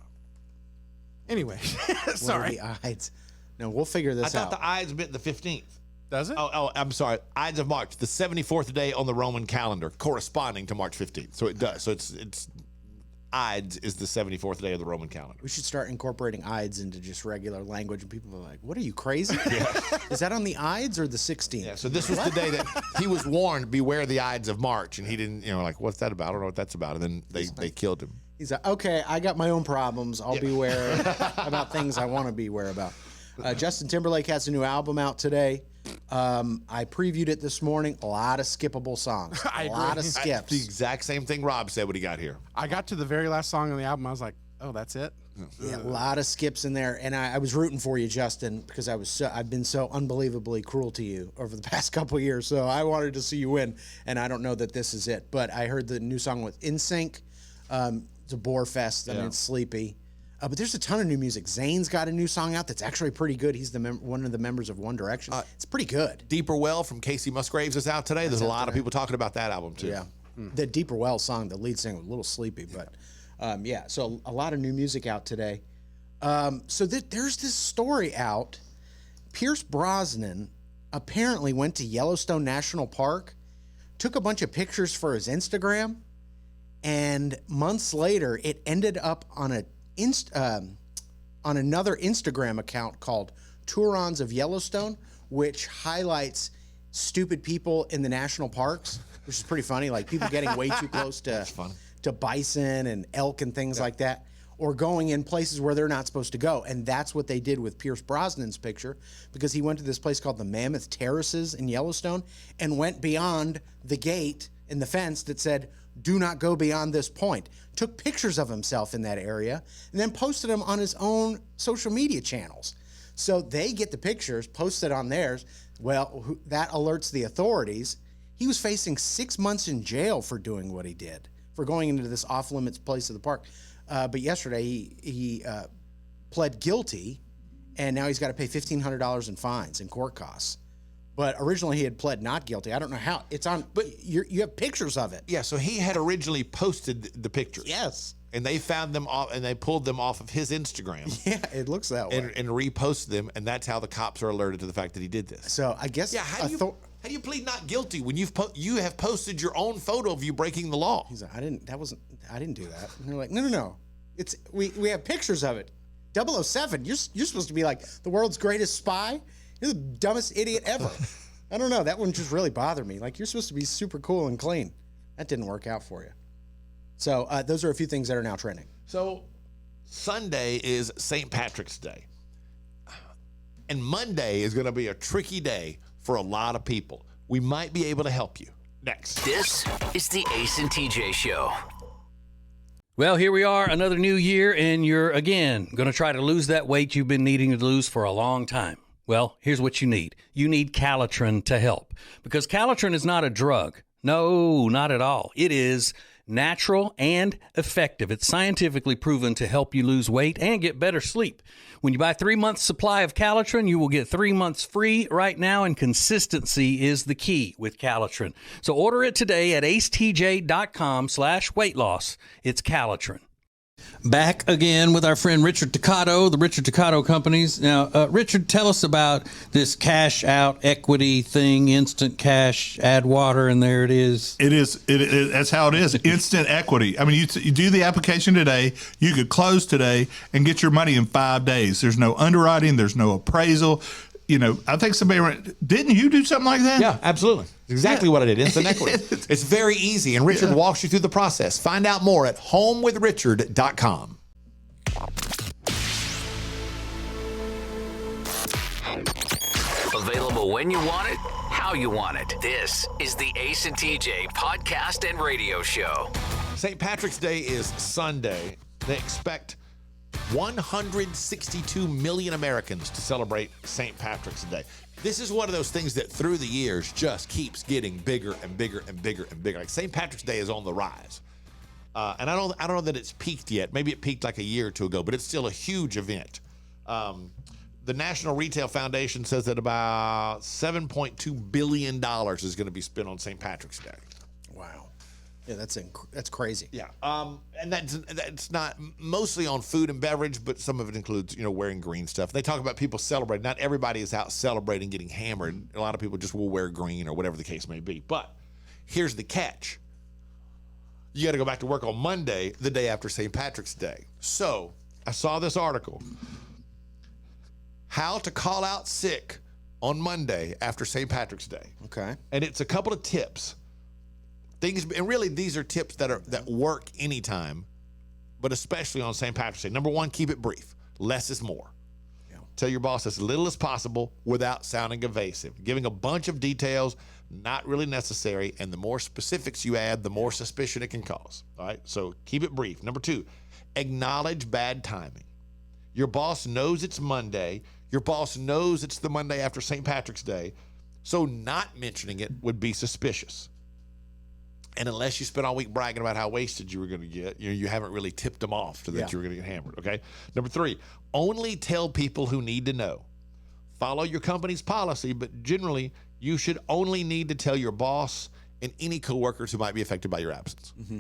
Anyway, What sorry. are the Ides? No, we'll figure this I out. thought the Ides meant the 15th. Does it? Oh, I'm sorry. Ides of March, the 74th day on the Roman calendar, corresponding to March 15th. So it does. So it's Ides is the 74th day of the Roman calendar. We should start incorporating Ides into just regular language, and people are like, "What are you crazy? Is that on the Ides or the 16th?" Yeah. So this was the day that he was warned, "Beware the Ides of March," and he didn't. Like, what's that about? I don't know what that's about. And then they killed him. He's like, "Okay, I got my own problems. I'll beware about things I want to beware about." Justin Timberlake has a new album out today. I previewed it this morning. A lot of skippable songs. A lot of skips. The exact same thing Rob said when he got here. I got to the very last song on the album. I was like, oh, that's it? Yeah, a lot of skips in there, and I was rooting for you, Justin, because I've been so unbelievably cruel to you over the past couple of years. So I wanted to see you win, and I don't know that this is it. But I heard the new song with NSYNC. It's a bore fest. I mean, it's sleepy. But there's a ton of new music. Zayn's got a new song out that's actually pretty good. He's one of the members of One Direction. It's pretty good. Deeper Well from Casey Musgraves is out today. There's a lot of people talking about that album too. Yeah. The Deeper Well song, the lead singer was a little sleepy, but so a lot of new music out today. So there's this story out. Pierce Brosnan apparently went to Yellowstone National Park, took a bunch of pictures for his Instagram, and months later it ended up on another Instagram account called Tourons of Yellowstone, which highlights stupid people in the national parks, which is pretty funny. Like people getting way too close to bison and elk and things like that, or going in places where they're not supposed to go. And that's what they did with Pierce Brosnan's picture, because he went to this place called the Mammoth Terraces in Yellowstone and went beyond the gate and the fence that said, "Do not go beyond this point." Took pictures of himself in that area and then posted them on his own social media channels. So they get the pictures, posted on theirs. Well, that alerts the authorities. He was facing 6 months in jail for doing what he did, for going into this off-limits place of the park. But yesterday he pled guilty, and now he's got to pay $1,500 in fines and court costs. But originally he had pled not guilty. I don't know how. It's on, but you have pictures of it. Yeah, so he had originally posted the pictures. Yes. And they found them off, and they pulled them off of his Instagram. Yeah, it looks that way. And reposted them, and that's how the cops are alerted to the fact that he did this. So I guess. Yeah, how do you plead not guilty when you have posted your own photo of you breaking the law? He's like, I didn't do that. And they're like, no. It's we have pictures of it. 007, you're supposed to be like the world's greatest spy. You're the dumbest idiot ever. I don't know. That one just really bothered me. Like, you're supposed to be super cool and clean. That didn't work out for you. So those are a few things that are now trending. So Sunday is St. Patrick's Day. And Monday is going to be a tricky day for a lot of people. We might be able to help you. Next. This is the Ace and TJ Show. Well, here we are, another new year, and you're, again, going to try to lose that weight you've been needing to lose for a long time. Well, here's what you need. You need Calitrin to help, because Calitrin is not a drug. No, not at all. It is natural and effective. It's scientifically proven to help you lose weight and get better sleep. When you buy 3 months supply of Calitrin, you will get 3 months free right now, and consistency is the key with Calitrin. So order it today at acetj.com/weight loss. It's Calitrin. Back again with our friend Richard Toccato, the Richard Toccato Companies. Now, Richard, tell us about this cash out equity thing, instant cash, add water, and there it is. It is. That's how it is. Instant equity. I mean, you do the application today. You could close today and get your money in 5 days. There's no underwriting. There's no appraisal. You know, I think didn't you do something like that? Yeah, absolutely. Exactly what I did. Instant equity. It's very easy, and Richard walks you through the process. Find out more at homewithrichard.com. Available when you want it, how you want it. This is the Ace and TJ podcast and radio show. St. Patrick's Day is Sunday. They expect 162 million Americans to celebrate St. Patrick's Day. This is one of those things that through the years just keeps getting bigger and bigger and bigger and bigger. Like St. Patrick's Day is on the rise. And I don't know that it's peaked yet. Maybe it peaked like a year or two ago, but it's still a huge event. The National Retail Foundation says that about $7.2 billion is going to be spent on St. Patrick's Day. Wow. Yeah, that's crazy. Yeah, and that's not mostly on food and beverage, but some of it includes, wearing green stuff. They talk about people celebrating. Not everybody is out celebrating, getting hammered. A lot of people just will wear green or whatever the case may be. But here's the catch. You got to go back to work on Monday, the day after St. Patrick's Day. So I saw this article, how to call out sick on Monday after St. Patrick's Day. Okay. And it's a couple of tips. And really, these are tips that work anytime, but especially on St. Patrick's Day. Number one, keep it brief. Less is more. Yeah. Tell your boss as little as possible without sounding evasive. Giving a bunch of details, not really necessary, and the more specifics you add, the more suspicion it can cause. All right, so keep it brief. Number two, acknowledge bad timing. Your boss knows it's Monday. Your boss knows it's the Monday after St. Patrick's Day, so not mentioning it would be suspicious. And unless you spent all week bragging about how wasted you were going to get, you haven't really tipped them off to that you were going to get hammered, okay? Number three, only tell people who need to know. Follow your company's policy, but generally, you should only need to tell your boss and any coworkers who might be affected by your absence. Mm-hmm.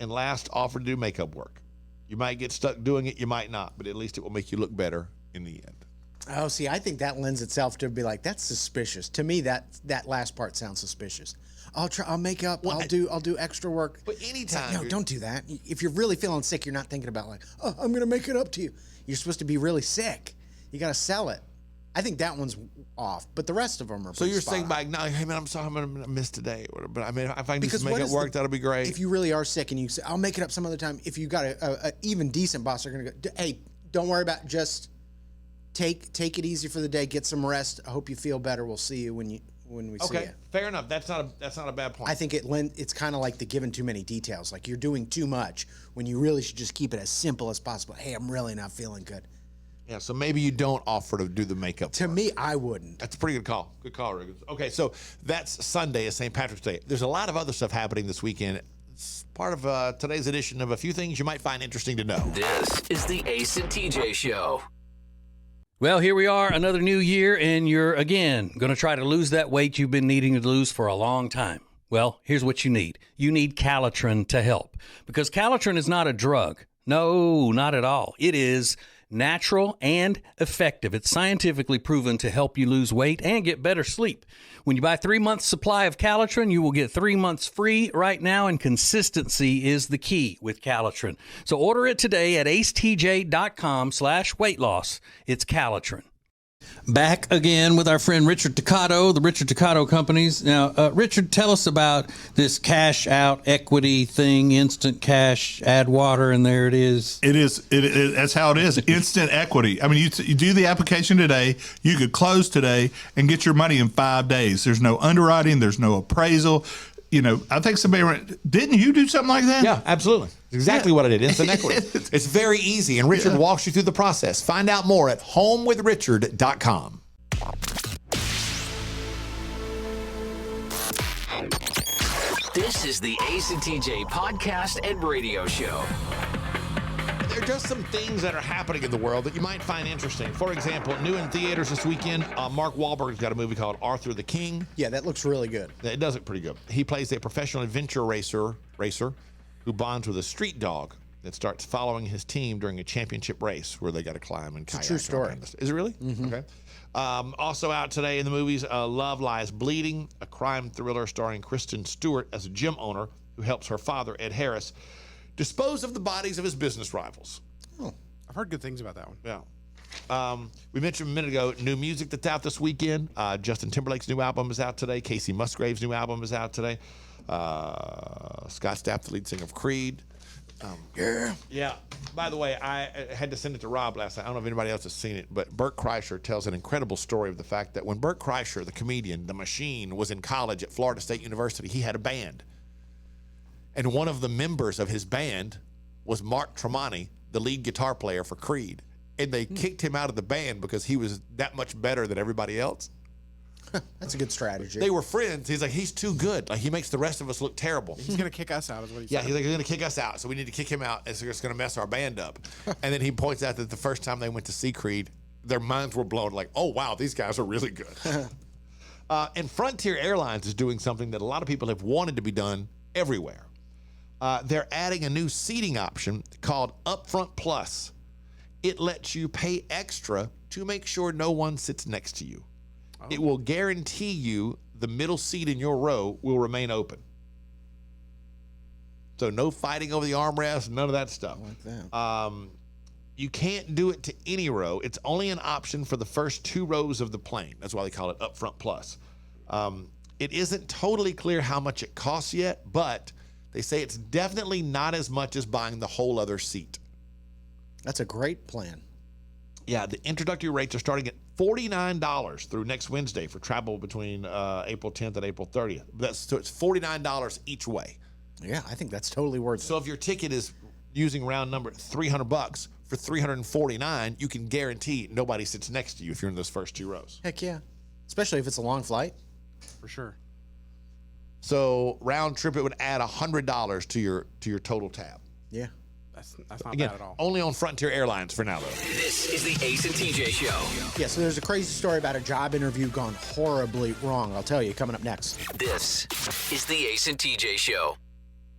And last, offer to do makeup work. You might get stuck doing it, you might not, but at least it will make you look better in the end. Oh, see, I think that lends itself to be like, that's suspicious. To me, that last part sounds suspicious. I'll make up. Well, I'll do extra work. But anytime, no, don't do that. If you're really feeling sick, you're not thinking about like, oh, I'm gonna make it up to you. You're supposed to be really sick. You gotta sell it. I think that one's off, but the rest of them are. So you're saying by acknowledging, hey man, I'm sorry, I'm gonna miss today, but I mean, if I can just make it work, that'll be great. If you really are sick and you say, I'll make it up some other time. If you got a even decent boss, they're gonna go, hey, don't worry about it. Just take it easy for the day. Get some rest. I hope you feel better. We'll see you when we see you. Okay, fair enough. That's not a bad point. I think it's kind of like the giving too many details. Like you're doing too much when you really should just keep it as simple as possible. Hey, I'm really not feeling good. Yeah, so maybe you don't offer to do the makeup. To me, I wouldn't. That's a pretty good call. Good call, Riggins. Okay, so that's Sunday, is St. Patrick's Day. There's a lot of other stuff happening this weekend. It's part of today's edition of a few things you might find interesting to know. This is the Ace and TJ Show. Well, here we are, another new year, and you're, again, going to try to lose that weight you've been needing to lose for a long time. Well, here's what you need. You need Calitrin to help, because Calitrin is not a drug. No, not at all. It is natural and effective. It's scientifically proven to help you lose weight and get better sleep. When you buy 3 months supply of Calitrin, you will get 3 months free right now, and consistency is the key with Calitrin. So order it today at acetj.com/weight loss. It's Calitrin. Back again with our friend Richard Toccato, the Richard Toccato Companies. Now, Richard, tell us about this cash out equity thing, instant cash, add water, and there it is. That's how it is. Instant equity. I mean, you do the application today, you could close today and get your money in 5 days. There's no underwriting, there's no appraisal. I think didn't you do something like that? Yeah, absolutely. Exactly what I did. Instant equity. It's very easy, and Richard walks you through the process. Find out more at homewithrichard.com. This is the Ace and TJ podcast and radio show. There are just some things that are happening in the world that you might find interesting. For example, new in theaters this weekend, Mark Wahlberg's got a movie called Arthur the King. Yeah, that looks really good. It does look pretty good. He plays a professional adventure racer who bonds with a street dog that starts following his team during a championship race where they got to climb and kayak. It's a true story. Is it really? Mm-hmm. Okay. Also out today in the movies, Love Lies Bleeding, a crime thriller starring Kristen Stewart as a gym owner who helps her father, Ed Harris, dispose of the bodies of his business rivals. Oh, I've heard good things about that one. Yeah. We mentioned a minute ago, new music that's out this weekend. Justin Timberlake's new album is out today. Casey Musgrave's new album is out today. Scott Stapp, the lead singer of Creed. Yeah. By the way, I had to send it to Rob last night. I don't know if anybody else has seen it, but Bert Kreischer tells an incredible story of the fact that when Bert Kreischer, the comedian, the machine, was in college at Florida State University, he had a band. And one of the members of his band was Mark Tremonti, the lead guitar player for Creed. And they kicked him out of the band because he was that much better than everybody else. That's a good strategy. They were friends. He's like, he's too good. Like, he makes the rest of us look terrible. He's going to kick us out, is what he said. Yeah, he's like, he's going to kick us out, so we need to kick him out, and so it's going to mess our band up. And then he points out that the first time they went to see Creed, their minds were blown, like, oh, wow, these guys are really good. And Frontier Airlines is doing something that a lot of people have wanted to be done everywhere. They're adding a new seating option called Upfront Plus. It lets you pay extra to make sure no one sits next to you. Oh. It will guarantee you the middle seat in your row will remain open. So no fighting over the armrest, none of that stuff. I like that. You can't do it to any row. It's only an option for the first 2 rows of the plane. That's why they call it Upfront Plus. It isn't totally clear how much it costs yet, but they say it's definitely not as much as buying the whole other seat. That's a great plan. Yeah, the introductory rates are starting at $49 through next Wednesday for travel between April 10th and April 30th. So it's $49 each way. Yeah, I think that's totally worth it. So if your ticket is using round number $300 for $349, you can guarantee nobody sits next to you if you're in those first 2 rows. Heck yeah. Especially if it's a long flight. For sure. So round trip, it would add $100 to your total tab. Yeah. That's not Again, bad at all. only on Frontier Airlines for now, though. This is the Ace and TJ Show. Yeah, so there's a crazy story about a job interview gone horribly wrong. I'll tell you, coming up next. This is the Ace and TJ Show.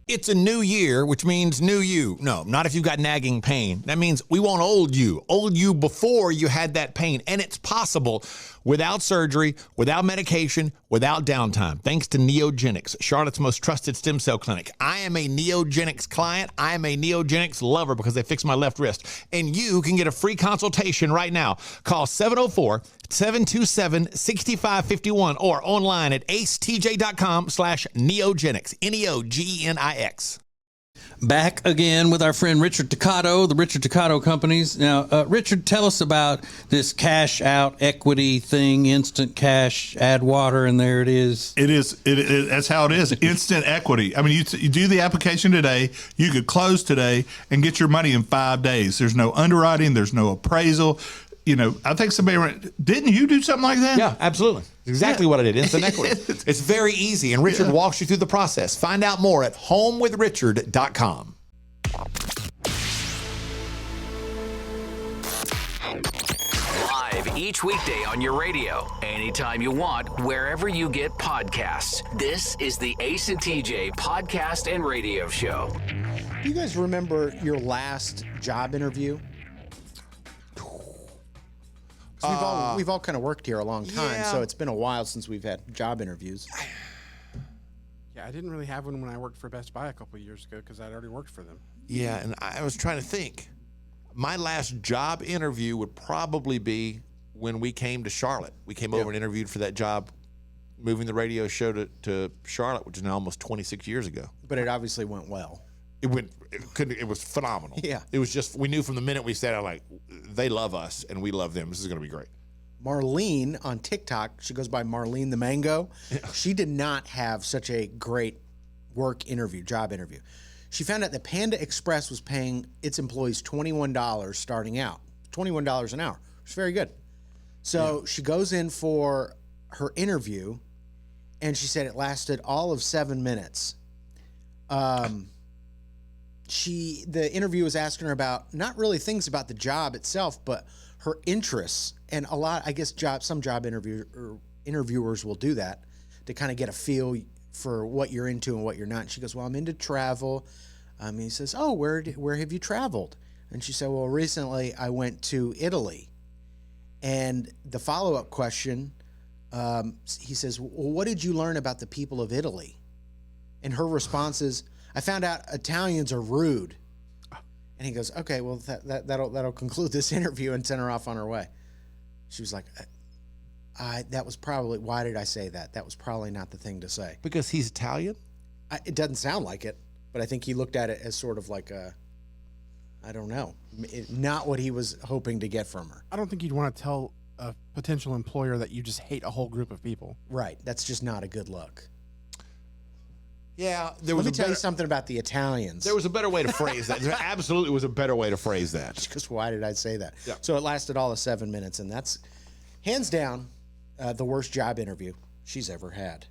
It's a new year, which means new you. No, not if you've got nagging pain. That means we want old you before you had that pain. And it's possible without surgery, without medication, without downtime, thanks to Neogenics, Charlotte's most trusted stem cell clinic. I am a Neogenics client. I am a Neogenics lover because they fixed my left wrist. And you can get a free consultation right now. Call 704-727-6551 or online at acetj.com/neogenics, Neogenics. Back again with our friend Richard Toccato, the Richard Toccato Companies. Now, Richard, tell us about this cash out equity thing, instant cash, add water, and there it is. That's how it is. Instant equity. I mean, you do the application today, you could close today and get your money in 5 days. There's no underwriting, there's no appraisal. I think didn't you do something like that? Yeah, absolutely. Exactly what I did. Instant equity. It's very easy, and Richard walks you through the process. Find out more at homewithrichard.com. Live each weekday on your radio, anytime you want, wherever you get podcasts. This is the Ace and TJ podcast and radio show. Do you guys remember your last job interview? We've all kind of worked here a long time, so it's been a while since we've had job interviews. Yeah, I didn't really have one when I worked for Best Buy a couple of years ago because I'd already worked for them. Yeah, and I was trying to think. My last job interview would probably be when we came to Charlotte. We came over and interviewed for that job, moving the radio show to Charlotte, which is now almost 26 years ago. But it obviously went well. It was phenomenal. Yeah. It was just, we knew from the minute we sat out, like, they love us and we love them. This is going to be great. Marlene on TikTok, she goes by Marlene the Mango. Yeah. She did not have such a great job interview. She found out that Panda Express was paying its employees $21 starting out. $21 an hour. It's very good. So she goes in for her interview, and she said it lasted all of 7 minutes. The interview was asking her about not really things about the job itself, but her interests. And a lot, I guess, some job interviewers will do that to kind of get a feel for what you're into and what you're not. And she goes, "Well, I'm into travel." He says, "Oh, where have you traveled?" And she said, "Well, recently I went to Italy." And the follow-up question, he says, "Well, what did you learn about the people of Italy?" And her response is, "I found out Italians are rude." And he goes, "Okay, well, that'll conclude this interview," and send her off on her way. She was like, that was probably, why did I say that? That was probably not the thing to say. Because he's Italian? It doesn't sound like it, but I think he looked at it as sort of like I don't know, not what he was hoping to get from her. I don't think you'd want to tell a potential employer that you just hate a whole group of people. Right. That's just not a good look. Yeah. Let me tell you something about the Italians. There was a better way to phrase that. There absolutely was a better way to phrase that. Because why did I say that? Yeah. So it lasted all of 7 minutes, and that's hands down the worst job interview she's ever had.